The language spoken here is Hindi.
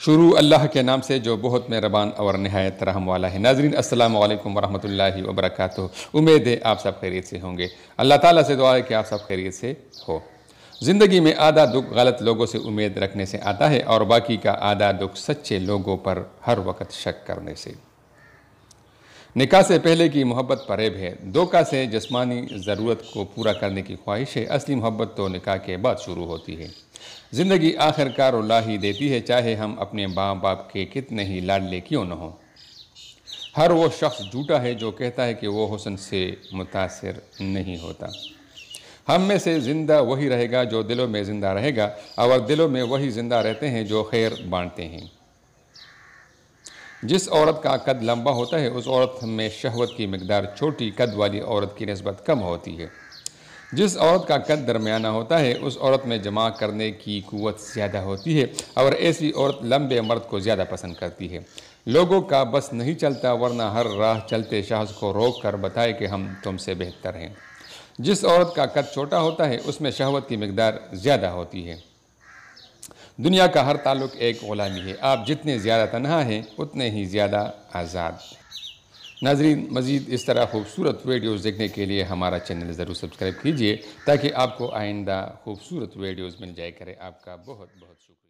शुरू अल्लाह के नाम से जो बहुत मेहरबान और नहायत रहम वाला है। नाज़रीन अस्सलाम वालेकुम वरहमतुल्लाहि वबरकातुहू। उम्मीद है आप सब खैरियत से होंगे। अल्लाह ताला से दुआ है कि आप सब खैरियत से हो। ज़िंदगी में आधा दुख गलत लोगों से उम्मीद रखने से आता है और बाकी का आधा दुख सच्चे लोगों पर हर वक्त शक करने से। निकाह से पहले की मोहब्बत फरेब है। धोखा से जिस्मानी ज़रूरत को पूरा करने की ख्वाहिश है। असली मोहब्बत तो निकाह के बाद शुरू होती है। ज़िंदगी आखिरकार रुला ही देती है, चाहे हम अपने माँ बाप के कितने ही लाडले क्यों न हों। हर वो शख्स झूठा है जो कहता है कि वो हुस्न से मुतासिर नहीं होता। हम में से ज़िंदा वही रहेगा जो दिलों में ज़िंदा रहेगा, और दिलों में वही ज़िंदा रहते हैं जो खैर बांटते हैं। जिस औरत का कद लंबा होता है उस औरत में शहवत की मिकदार छोटी कद वाली औरत की निस्बत कम होती है। जिस औरत का कद दरमियाना होता है उस औरत में जमा करने की कुव्वत ज़्यादा होती है, और ऐसी औरत लंबे मर्द को ज़्यादा पसंद करती है। लोगों का बस नहीं चलता, वरना हर राह चलते शख्स को रोक कर बताए कि हम तुमसे बेहतर हैं। जिस औरत का कद छोटा होता है उसमें शहवत की मिकदार ज़्यादा होती है। दुनिया का हर ताल्लुक़ एक ग़ुलामी है। आप जितने ज़्यादा तन्हा हैं उतने ही ज़्यादा आज़ाद। नाज़रीन, मज़ीद इस तरह खूबसूरत वीडियोज़ देखने के लिए हमारा चैनल ज़रूर सब्सक्राइब कीजिए ताकि आपको आइंदा खूबसूरत वीडियोज़ मिल जाया करें। आपका बहुत बहुत शुक्रिया।